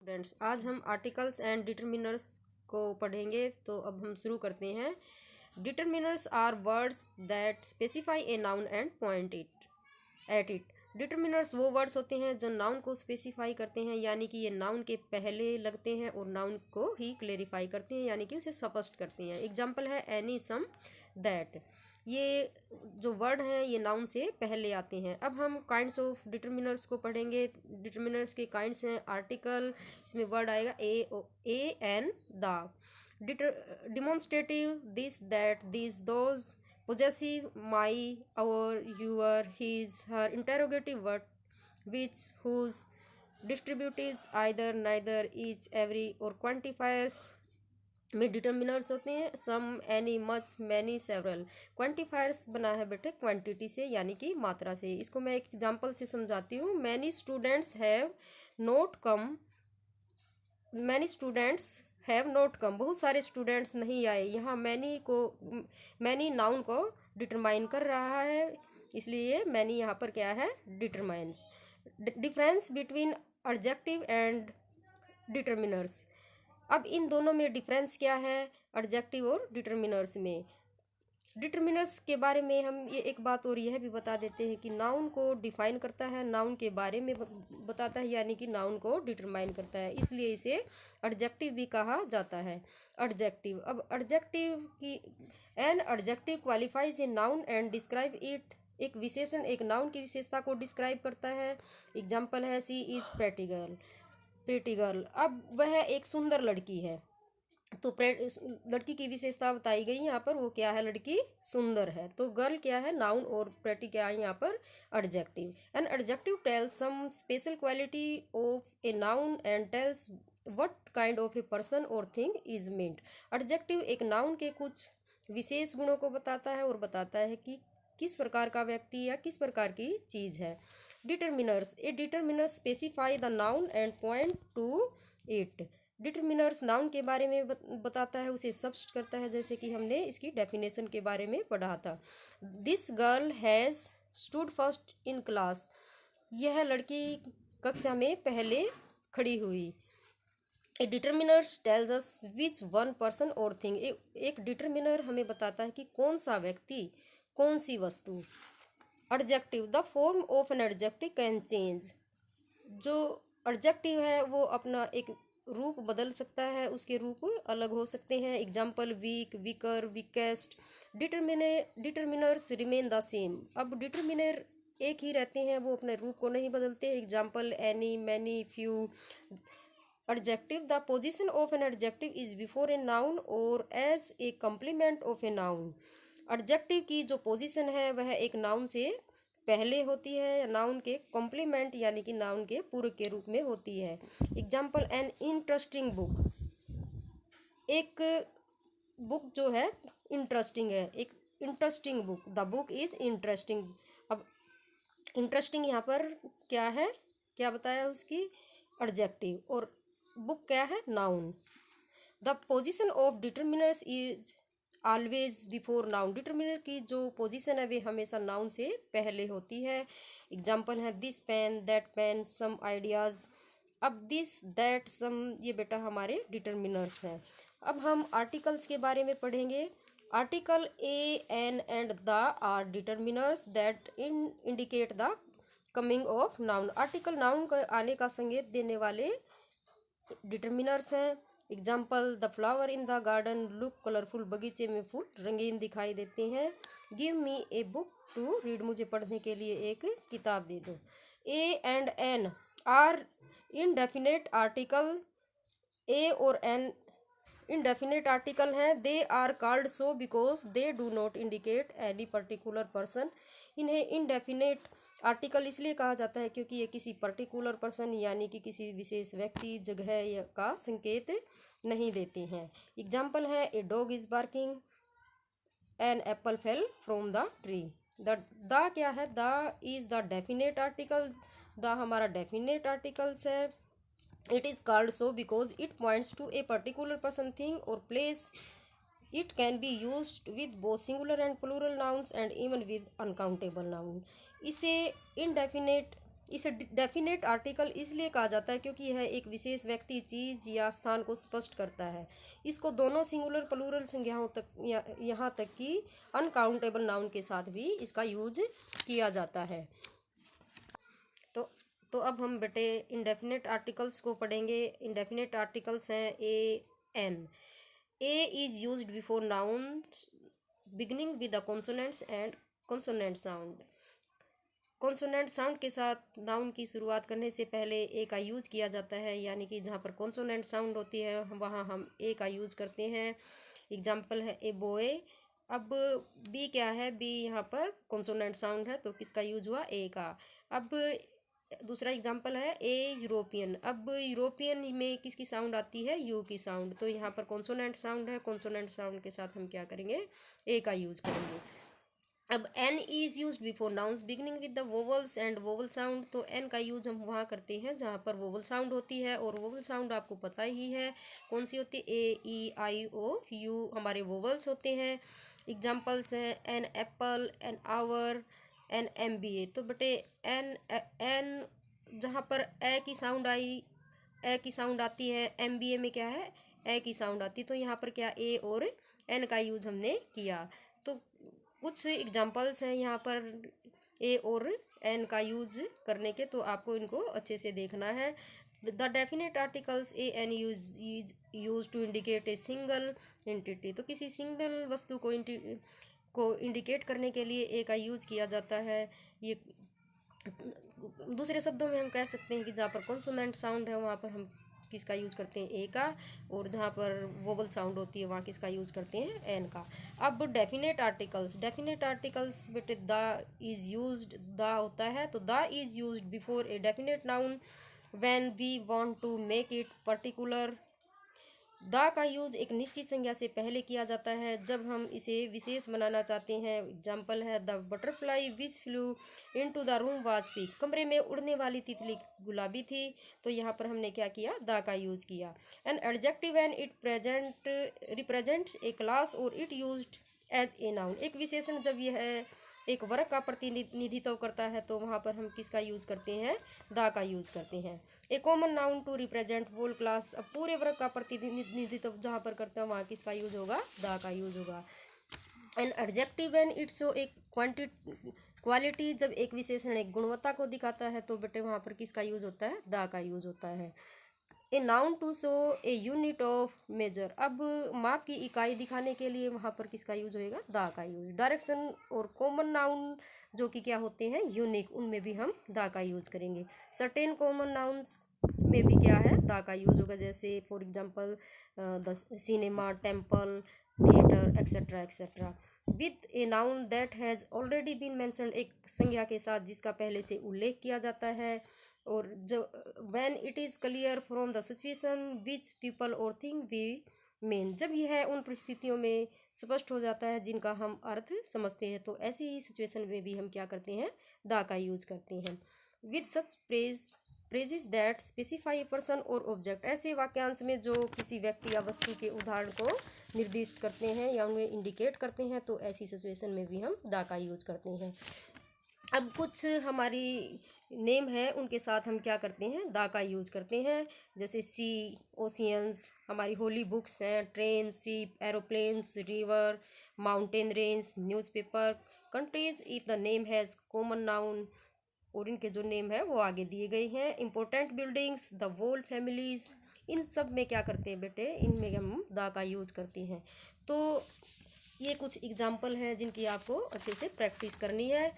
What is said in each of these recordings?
Students, आज हम articles and determiners को पढ़ेंगे। तो अब हम शुरू करते हैं। Determiners are words that specify a noun and point it at it. Determiners वो वर्ड्स होते हैं जो नाउन को स्पेसिफाई करते हैं, यानी कि ये नाउन के पहले लगते हैं और नाउन को ही क्लेरिफाई करते हैं, यानी कि उसे स्पष्ट करते हैं। एग्जाम्पल है एनी, सम, दैट। ये जो वर्ड हैं ये नाउन से पहले आते हैं। अब हम काइंड्स ऑफ डिटरमिनर्स को पढ़ेंगे। डिटरमिनर्स के काइंड्स हैं आर्टिकल, इसमें वर्ड आएगा a an, the. Demonstrative, this, that, this, those. possessive, my, our, your, his, her. Interrogative word, which, whose. Distributives, either, neither, each, every. और quantifiers में determiners होते हैं some, any, much, many, several. Quantifiers बना है बेटे quantity से, यानी कि मात्रा से। इसको मैं एक एग्जांपल से समझाती हूँ। Many students have not come. Many students have not come, बहुत सारे स्टूडेंट्स नहीं आए। यहाँ मैनी नाउन को डिटरमाइन कर रहा है, इसलिए मैनी यहाँ पर क्या है, determines. Difference between adjective and determiners. अब इन दोनों में डिफरेंस क्या है, एडजेक्टिव और डिटरमिनर्स में। डिटरमिनर्स के बारे में हम ये एक बात और यह भी बता देते हैं कि नाउन को डिफाइन करता है, नाउन के बारे में बताता है, यानी कि नाउन को डिटरमाइन करता है, इसलिए इसे एडजेक्टिव भी कहा जाता है। एडजेक्टिव, अब एडजेक्टिव की an adjective qualifies A noun and describe it. एक विशेषण एक नाउन की विशेषता को डिस्क्राइब करता है। एग्जाम्पल है she is pretty girl. Pretty girl, अब वह एक सुंदर लड़की है, तो लड़की की विशेषता बताई गई यहाँ पर, वो क्या है, लड़की सुंदर है। तो गर्ल क्या है, नाउन, और प्रेटी क्या है यहाँ पर, adjective. An adjective tells some special quality of a noun and tells what kind of a person और थिंग इज मींट। एडजेक्टिव एक नाउन के कुछ विशेष गुणों को बताता है और बताता है कि किस प्रकार का व्यक्ति या किस प्रकार की चीज़ है। Determiners, A determiner specify the noun and point two it. Determiners noun के बारे में बताता है, उसे स्पष्ट करता है, जैसे कि हमने इसकी डेफिनेशन के बारे में पढ़ा था। This girl has stood first in class. यह लड़की कक्षा में पहले खड़ी हुई। A determiners tells us which one person और थिंग। एक डिटरमिनर हमें बताता है कि कौन सा व्यक्ति, कौन सी वस्तु। Adjective, the form of an adjective can change. जो एडजेक्टिव है वो अपना एक रूप बदल सकता है, उसके रूप अलग हो सकते हैं। Example weak, weaker, weakest. Determiners remain the same. अब डिटरमिनर एक ही रहते हैं, वो अपने रूप को नहीं बदलते। Example any, many, few. Adjective, the position of an adjective is before a noun और as a complement of a noun. Adjective की जो पोजीशन है वह एक नाउन से पहले होती है, या नाउन के कॉम्प्लीमेंट यानी कि नाउन के पूरक के रूप में होती है। Example an interesting book. एक बुक जो है इंटरेस्टिंग है, एक interesting book, the book is interesting. अब इंटरेस्टिंग यहाँ पर क्या है, क्या बताया, उसकी एडजेक्टिव, और बुक क्या है, noun. The position of determiners is always before noun. Determiner की जो पोजीशन है वे हमेशा नाउन से पहले होती है। एग्जाम्पल है this pen, that pen, some ideas. अब दिस, दैट, सम ये बेटा हमारे डिटरमिनर्स हैं। अब हम आर्टिकल्स के बारे में पढ़ेंगे। Article a, an and the are determiners that indicate the coming of noun. Article noun का आने का संकेत देने वाले डिटरमिनर्स हैं। Example the flower in the garden look colourful. बगीचे में फूल रंगीन दिखाई देते हैं। Give me a book to read. मुझे पढ़ने के लिए एक किताब दे दो। A and an are indefinite article. A और एन इनडेफिनेट आर्टिकल हैं। They are called so because they do not indicate any particular person. इन्हें इनडेफिनेट आर्टिकल इसलिए कहा जाता है क्योंकि ये किसी पर्टिकुलर पर्सन यानी कि किसी विशेष व्यक्ति, जगह का संकेत नहीं देते हैं। एग्जाम्पल है a dog is barking, an apple fell from the tree. The क्या है, the is the definite article. The हमारा डेफिनेट आर्टिकल्स है। It is called so because it points to a particular person, thing और place. It can be used with both singular and plural nouns and even with uncountable noun. इसे indefinite इसे definite article इसलिए कहा जाता है क्योंकि यह एक विशेष व्यक्ति, चीज या स्थान को स्पष्ट करता है। इसको दोनों सिंगुलर प्लूरल संज्ञाओं तक यहाँ तक कि अनकाउंटेबल नाउन के साथ भी इसका यूज किया जाता है। तो तो अब हम बेटे इंडेफिनेट आर्टिकल्स को पढ़ेंगे। इंडेफिनेट आर्टिकल्स हैं a an. A is used before noun beginning with the consonants and consonant sound. Consonant sound के साथ नाउन की शुरुआत करने से पहले ए का यूज किया जाता है, यानी कि जहाँ पर कॉन्सोनेंट साउंड होती है वहाँ हम ए का यूज करते हैं। एग्जाम्पल है ए बॉय। अब बी क्या है, बी यहाँ पर कॉन्सोनेंट साउंड है तो किसका यूज हुआ, ए का। अब दूसरा एग्जाम्पल है ए यूरोपियन। अब यूरोपियन में किसकी साउंड आती है, यू की साउंड, तो यहाँ पर कॉन्सोनेंट साउंड है, कॉन्सोनेंट साउंड के साथ हम क्या करेंगे, ए का यूज करेंगे। अब an is use before nouns beginning with the vowels and vowel sound. तो एन का यूज हम वहाँ करते हैं जहाँ पर वोवल साउंड होती है, और वोवल साउंड आपको पता ही है कौन सी होती है, ए ई आई ओ यू हमारे वोवल्स होते हैं। एग्जाम्पल्स हैं an apple, an hour, an M B A. तो बेटे एन एन जहाँ पर ए की साउंड आई, ए की साउंड आती है, एम बी ए में क्या है, ए की साउंड आती है, तो यहाँ पर क्या ए और एन का यूज हमने किया। तो कुछ एग्जाम्पल्स हैं यहाँ पर ए और एन का यूज करने के, तो आपको इनको अच्छे से देखना है। The definite articles a an use to indicate a single entity. तो किसी सिंगल वस्तु को इंडिकेट करने के लिए ए का यूज किया जाता है। ये दूसरे शब्दों में हम कह सकते हैं कि जहाँ पर कॉन्सोनेंट साउंड है वहाँ पर हम किसका यूज करते हैं, ए का, और जहाँ पर वोवल साउंड होती है वहाँ किसका यूज करते हैं, एन का। अब डेफिनेट आर्टिकल्स, डेफिनेट आर्टिकल्स बेटे द इज यूज्ड, द होता है तो the is used before a definite noun when we want to make it particular. The का यूज एक निश्चित संज्ञा से पहले किया जाता है जब हम इसे विशेष बनाना चाहते हैं। एग्जाम्पल है the butterfly which flu into the room was pink. कमरे में उड़ने वाली तितली गुलाबी थी, तो यहाँ पर हमने क्या किया, द का यूज किया। An adjective and it present represents a class और it used as a noun. एक विशेषण जब यह एक वर्ग का प्रतिनिधित्व करता है तो वहाँ पर हम किसका यूज करते हैं, द का यूज करते हैं। A common noun to represent whole class. अब पूरे वर्ग का प्रतिनिधित्व जहाँ पर करते हैं वहाँ किसका यूज होगा, द का यूज होगा। N adjective and it show एक क्वालिटी। जब एक विशेषण एक गुणवत्ता को दिखाता है तो बेटे वहाँ पर किसका यूज होता है, द का यूज होता है। A noun to show a unit of measure. अब माप की इकाई दिखाने के लिए वहाँ पर किसका यूज होएगा, द का यूज। डायरेक्शन और कॉमन नाउन जो कि क्या होते हैं, यूनिक, उनमें भी हम द का यूज करेंगे। सर्टेन कॉमन नाउन्स में भी क्या है, द का यूज होगा, जैसे for example the cinema, temple, theatre, etcetera etcetera. With a noun that has already been mentioned, एक संज्ञा के साथ जिसका पहले से उल्लेख किया जाता है। और जब when it is clear from the situation which people और थिंग वी मीन, जब यह उन परिस्थितियों में स्पष्ट हो जाता है जिनका हम अर्थ समझते हैं, तो ऐसी ही सिचुएशन में भी हम क्या करते हैं, द का यूज करते हैं। With such praises that specify A person और ऑब्जेक्ट, ऐसे वाक्यांश में जो किसी व्यक्ति या वस्तु के उदाहरण को निर्दिष्ट करते हैं या उन्हें इंडिकेट करते हैं, तो ऐसी सिचुएशन में भी हम द का यूज करते हैं। अब कुछ हमारी नेम है उनके साथ हम क्या करते हैं, द का यूज करते हैं, जैसे सी, ओशियंस, हमारी होली बुक्स हैं, train, ship, aeroplanes, river, mountain range, newspaper, countries if the name has common noun, और इनके जो नेम है वो आगे दिए गए हैं। Important buildings, the whole families, इन सब में क्या करते हैं बेटे, इनमें हम द का यूज करते हैं। तो ये कुछ एग्जाम्पल हैं जिनकी आपको अच्छे से प्रैक्टिस करनी है।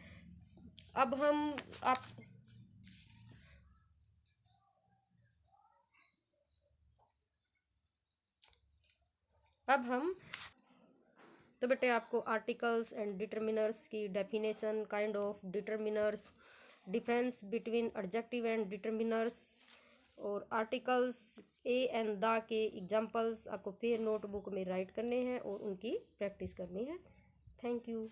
अब हम तो बेटे आपको आर्टिकल्स एंड डिटर्मिनर्स की definition, kind of determiners, difference between adjective and determiners, और आर्टिकल्स ए एंड द के एग्जाम्पल्स आपको फिर नोटबुक में राइट करने हैं और उनकी प्रैक्टिस करनी है। Thank you.